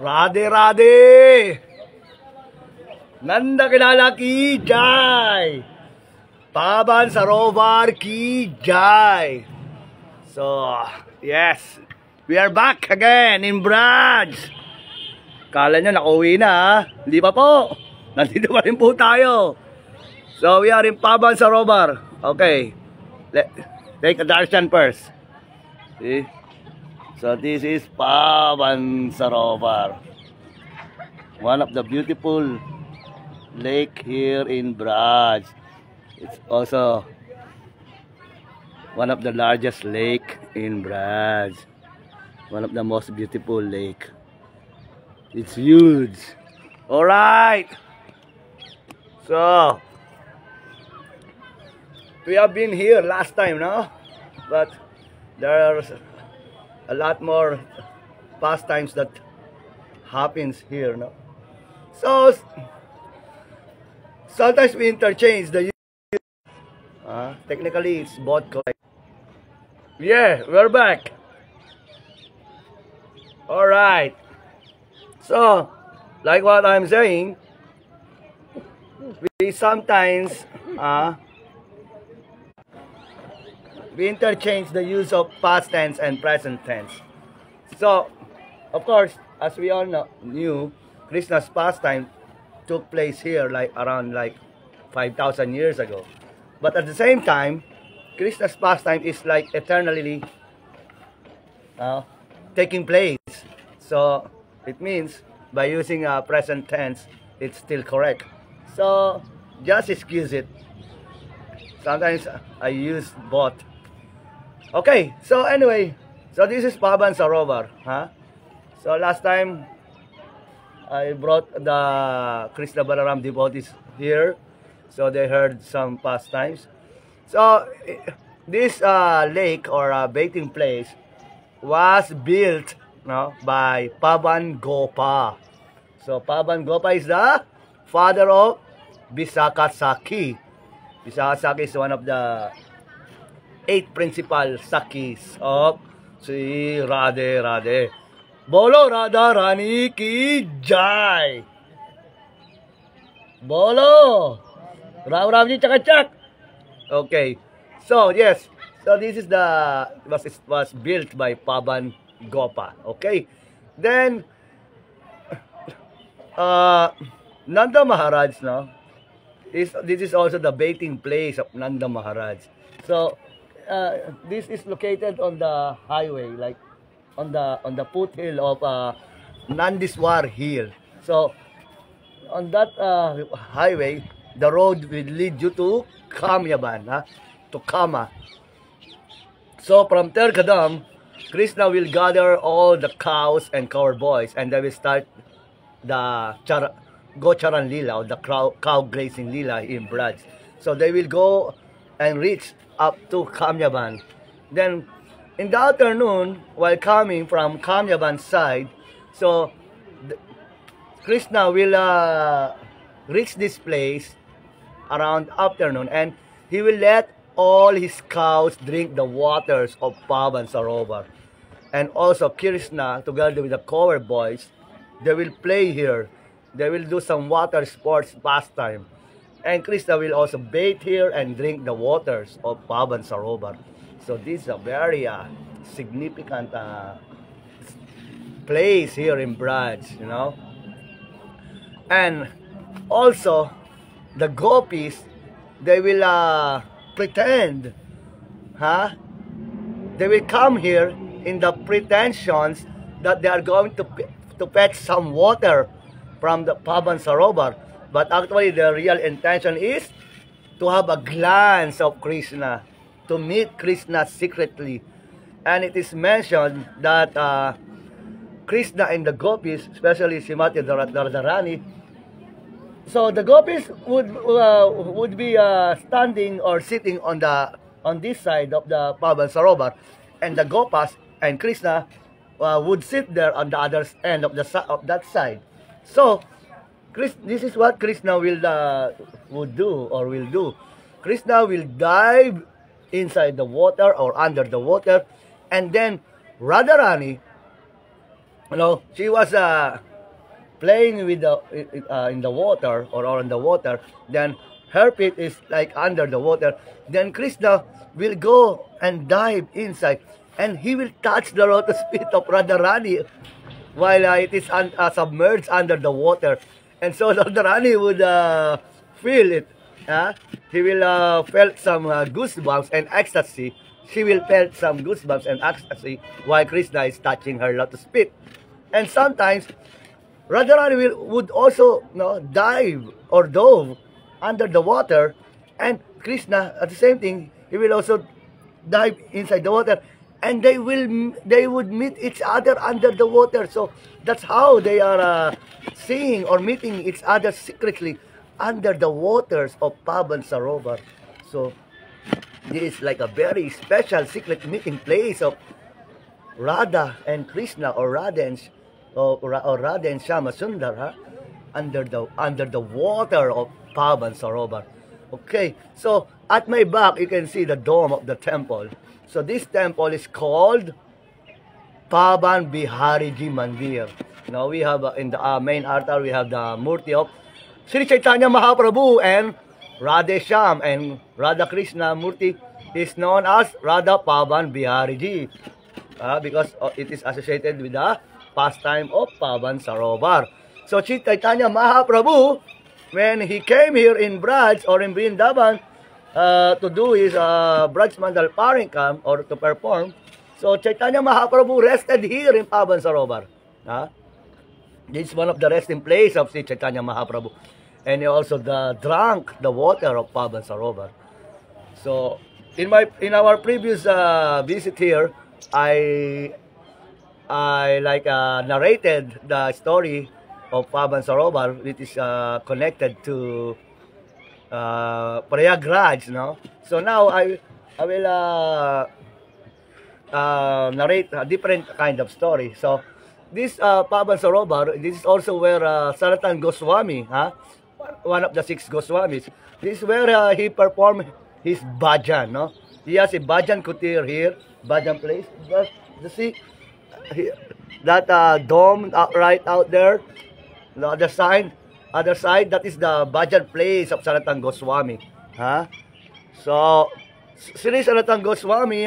Radhe Radhe! Nanda Kinala ki jai! Paban Sarovar ki jai! So, yes, we are back again in Braj. Kala nyo nakauwi na ha? Hindi pa po. Nandito pa rin po tayo. So, we are in Paban Sarovar. Okay. Take a darshan first. See? So, this is Paban Sarovar. One of the beautiful lake here in Braj. It's also one of the largest lake in Braj. One of the most beautiful lake. It's huge. Alright. So, we have been here last time, no? But there's a lot more pastimes that happens here, no? So, sometimes we interchange the technically it's both correct. Yeah, we're back. Alright. So, like what I'm saying, we sometimes we interchange the use of past tense and present tense. So, of course, as we all knew, Krishna's pastime took place here around 5,000 years ago. But at the same time, Krishna's pastime is eternally taking place. So it means by using a present tense, it's still correct. So just excuse it. Sometimes I use both. Okay, so anyway, so this is Paban Sarovar. So last time, I brought the Krishna Balaram devotees here, so they heard some pastimes. So this lake or bathing place was built by Paban Gopa. So Paban Gopa is the father of Visakha Sakhi. Visakha Sakhi is one of the 8 principal Sakhis of Sri Radhe Radhe. Bolo Radha Rani ki jai. Bolo Ram Ramji Chakachak. Okay. So yes. So this is was built by Paban Gopa. Okay. Then Nanda Maharaj this is also the bathing place of Nanda Maharaj. So this is located on the highway, on the foothill of Nandiswar Hill. So on that highway, the road will lead you to Kamyaban, to Kama. So from Terkadam, Krishna will gather all the cows and cow boys, and they will start the Gocharan Lila, or the cow grazing Lila in Braj. So they will go and reach up to Kamyaban. Then in the afternoon, while coming from Kamyaban side, so Krishna will reach this place around afternoon, and he will let all his cows drink the waters of Paban Sarovar. And also Krishna, together with the cow boys, they will play here. They will do some water sports pastime. And Krishna will also bathe here and drink the waters of Paban Sarovar. So this is a very significant place here in Braj, And also, the gopis, they will pretend, They will come here in the pretensions that they are going to fetch some water from the Paban Sarovar. But actually, the real intention is to have a glance of Krishna, to meet Krishna secretly. And it is mentioned that Krishna and the gopis, especially Srimati Radharani, so the gopis would be standing or sitting on this side of the Paban Sarovar, and the gopas and Krishna would sit there on the other end of that side. So this is what Krishna would do. Krishna will dive inside the water or under the water, and then Radharani, she was playing with the in the water or on the water, then her feet is like under the water. Then Krishna will go and dive inside, and he will touch the lotus feet of Radharani while it is submerged under the water. And so Radharani would feel it. He will felt some goosebumps and ecstasy. She will felt some goosebumps and ecstasy while Krishna is touching her lotus feet. And sometimes Radharani would also dive or dove under the water, and Krishna at the same thing, he will also dive inside the water, and they would meet each other under the water. So that's how they are seeing or meeting each other secretly under the waters of Pavan Sarovar. So this is like a very special secret meeting place of Radha and Krishna, or Radha and Shama Sundar, under the water of Pavan Sarovar. Okay, so at my back you can see the dome of the temple. So this temple is called Pavan Bihariji Mandir. Now we have in the main altar we have the Murti of Sri Chaitanya Mahaprabhu and Radhe Shyam, and Radha Krishna Murti is known as Radha Pavan Bihariji because it is associated with the pastime of Pavan Sarovar. So Sri Chaitanya Mahaprabhu, when he came here in Braj or in Vrindavan to do his Braj Mandal Parinkam or to perform, so Chaitanya Mahaprabhu rested here in Pavan Sarovar. This is one of the resting place of Sri Chaitanya Mahaprabhu. And he also drank the water of Pavan Sarovar. So in our previous visit here, I narrated the story of Pavan Sarovar, which is connected to Prayagraj, no? So now I will narrate a different kind of story. So this Pavan Sarovar, this is also where Sanatana Goswami, one of the 6 Goswamis, this is where he performed his bhajan, no? He has a bhajan kutir here, bhajan place. You see that dome right out there, the other side, that is the bhajan place of Sanatana Goswami. So Sri Sanatana Goswami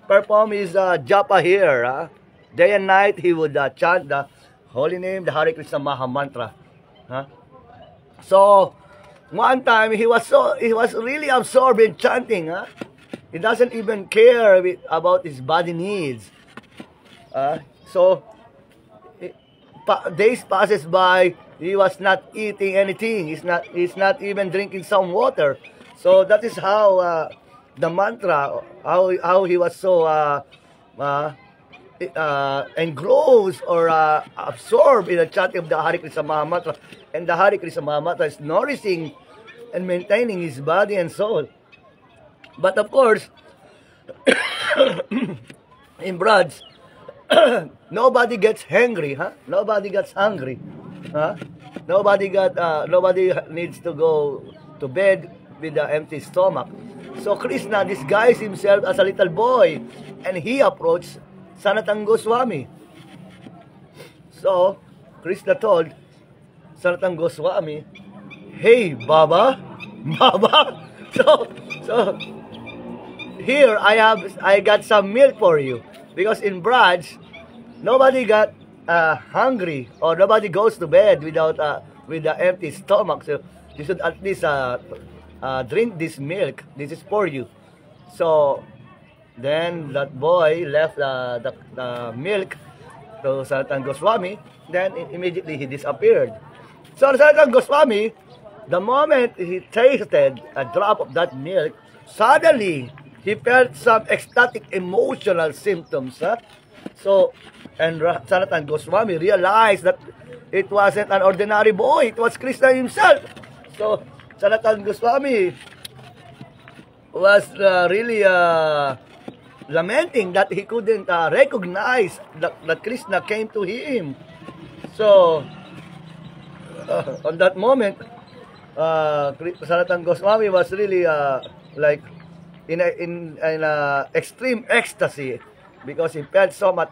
perform his japa here. Day and night he would chant the holy name, the Hare Krishna Maha Mantra. So one time he was really absorbed in chanting. He doesn't even care about his body needs. So days passes by. He was not eating anything. He's not even drinking some water. So that is how the mantra, how he was so engrossed or absorbed in the chanting of the Hare Krishna Maha Mantra. And the Hare Krishna Maha Mantra is nourishing and maintaining his body and soul. But of course, in Braj, nobody gets hungry, Nobody gets hungry, Nobody needs to go to bed with an empty stomach. So Krishna disguised himself as a little boy, and he approached Sanatana Goswami. So Krishna told Sanatana Goswami, "Hey, Baba, Baba, so here I got some milk for you, because in Braj nobody got hungry, or nobody goes to bed without with an empty stomach. So you should at least drink this milk. This is for you." So then that boy left the milk to Sanatana Goswami. Then immediately he disappeared. So Sanatana Goswami, the moment he tasted a drop of that milk, suddenly he felt some ecstatic emotional symptoms. So, and Sanatana Goswami realized that it wasn't an ordinary boy, it was Krishna himself. So Sanatana Goswami was really lamenting that he couldn't recognize that Krishna came to him. So on that moment, Sanatana Goswami was really like in extreme ecstasy, because he felt so much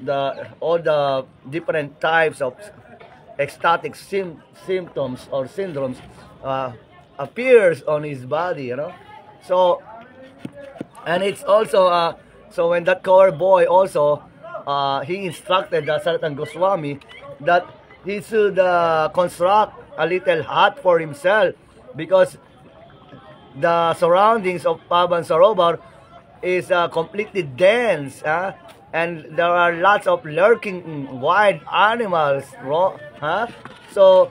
all the different types of ecstatic symptoms or syndromes uh, appears on his body, you know. So, and it's also so when that cover boy also he instructed Sanatan Goswami that he should construct a little hut for himself, because the surroundings of Paban Sarovar is completely dense, and there are lots of lurking wild animals. So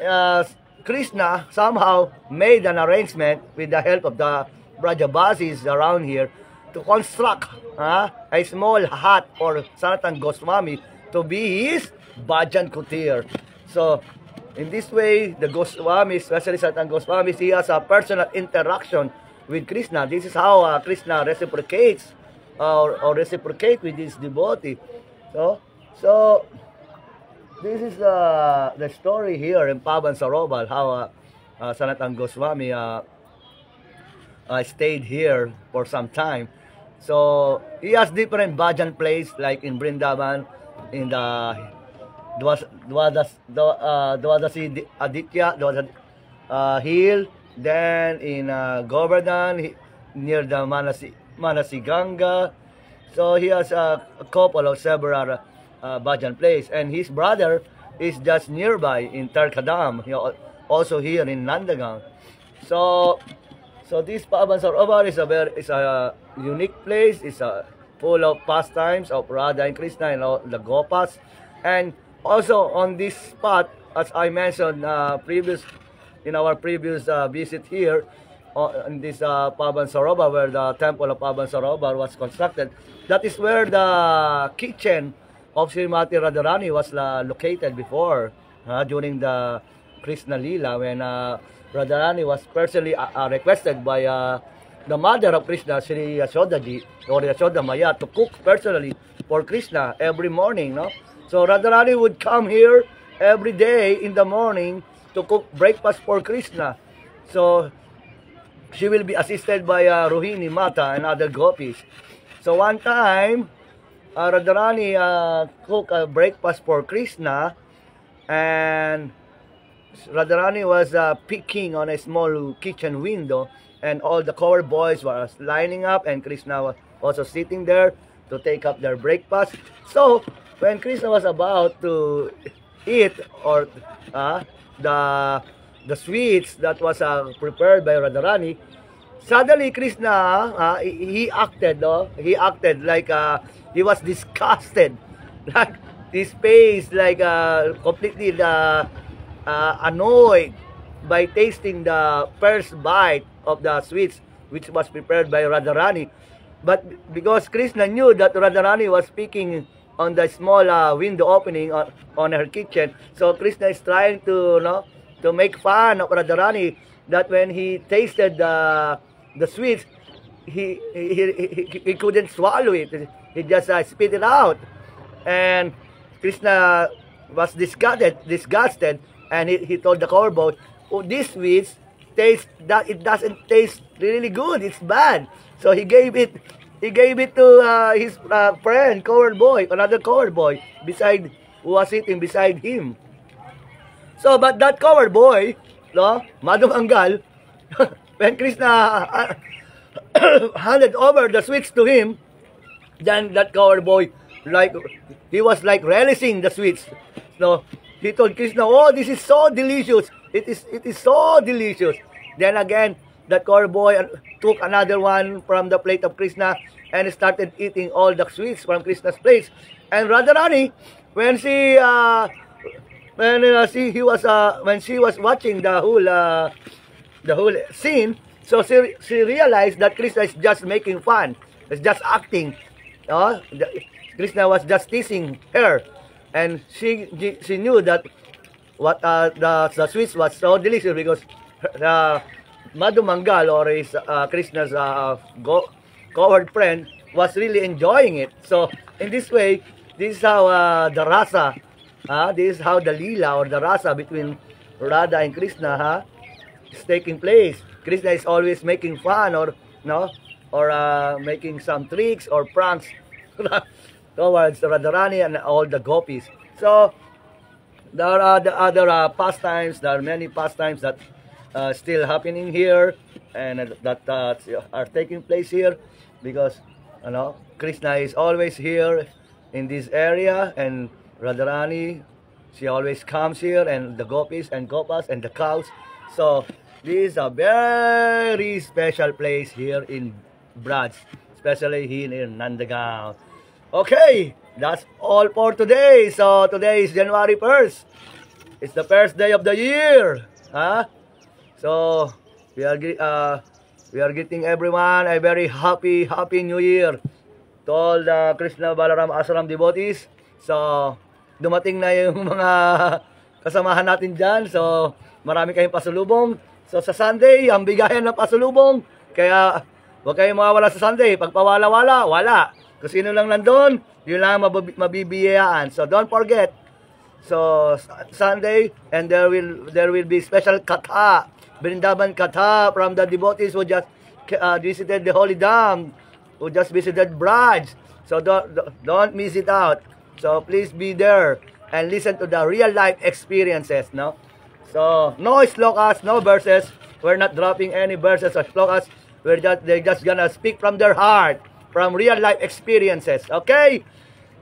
uh, Krishna somehow made an arrangement with the help of the Brajabasis around here to construct a small hut for Sanatan Goswami to be his Bhajan Kutir. So in this way, the Goswami, especially Sanatan Goswami, he has a personal interaction with Krishna. This is how Krishna reciprocates or reciprocate with his devotee. So this is the story here in Paban Sarovar, how Sanatan Goswami stayed here for some time. So he has different bhajan plays, like in Vrindavan, in the Dwadasi Aditya, Hill, then in Govardhan, near the Manasi Ganga. So he has a couple of several bhajan plays, and his brother is just nearby in Tarkadam, also here in Nandagang. So this Paban Sarovar is a unique place. It's full of pastimes of Radha and Krishna and all the Gopas. And also on this spot, as I mentioned in our previous visit here, in this Paban Sarovar, where the temple of Paban Sarovar was constructed, that is where the kitchen of Srimati Radharani was located before, during the Krishna Lila, when Radharani was personally requested by the mother of Krishna, Sri Yashodaji, or Yashoda Maya, to cook personally for Krishna every morning. No? So Radharani would come here every day in the morning to cook breakfast for Krishna. So she will be assisted by Rohini Mata and other gopis. So one time, Radharani cooked a breakfast for Krishna, and Radharani was peeking on a small kitchen window, and all the choir boys were lining up, and Krishna was also sitting there to take up their breakfast. So when Krishna was about to eat or the sweets that was prepared by Radharani, suddenly Krishna he acted like he was disgusted, like his face like completely annoyed by tasting the first bite of the sweets which was prepared by Radharani. But because Krishna knew that Radharani was speaking on the small window opening on her kitchen, so Krishna is trying to make fun of Radharani, that when he tasted the sweets, he couldn't swallow it. He just spit it out, and Krishna was disgusted, and he told the cowboy, "Oh, these sweets it doesn't taste really good. It's bad." So he gave it to his friend, another coward boy, who was sitting beside him. So, but that coward boy, Madhumangal, when Krishna handed over the sweets to him, then that coward boy, he was relishing the sweets. So he told Krishna, "Oh, this is so delicious. It is so delicious." Then again, that coward boy took another one from the plate of Krishna and started eating all the sweets from Krishna's plate. And Radharani, when she was watching the whole scene, so she realized that Krishna is just making fun. It's just acting. Krishna was just teasing her, and she knew that the sweets was so delicious because Madhumangal, or his Krishna's coward friend, was really enjoying it. So in this way, this is how the rasa, this is how the lila or the rasa between Radha and Krishna is taking place. Krishna is always making fun or making some tricks or pranks towards Radharani and all the gopis. So there are the other pastimes. There are many pastimes that still happening here and that are taking place here because Krishna is always here in this area, and Radharani, she always comes here, and the gopis and gopas and the cows. So this is a very special place here in Braj, especially here in Nandagaon. Okay, that's all for today. So today is January 1st. It's the first day of the year. Huh? So we are getting everyone a very happy New Year to all the Krishna Balaram Ashram devotees. So dumating na yung mga kasamahan natin dyan. So marami kayong pasalubong. So sa Sunday, ang bigayan ng pasalubong. Kaya huwag kayong mawawala sa Sunday. Pag pawala-wala, wala. Kung sino lang nandun, yun lang mabibiyayaan. So don't forget. So Sunday, and there will be special katha, Vrindavan katha from the devotees who just visited the Holy Dham, who just visited Braj. So don't miss it out. So please be there and listen to the real life experiences, no? So no slokas, no verses. We're not dropping any verses or slokas. They're just gonna speak from their heart, from real life experiences. Okay?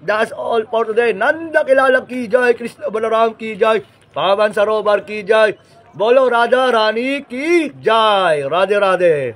That's all for today. Nanda Kilala ki jai, Krishna Balaram ki jai, Pavan Sarovar ki jai, Bolo Radha Rani ki jai. Radhe Radhe.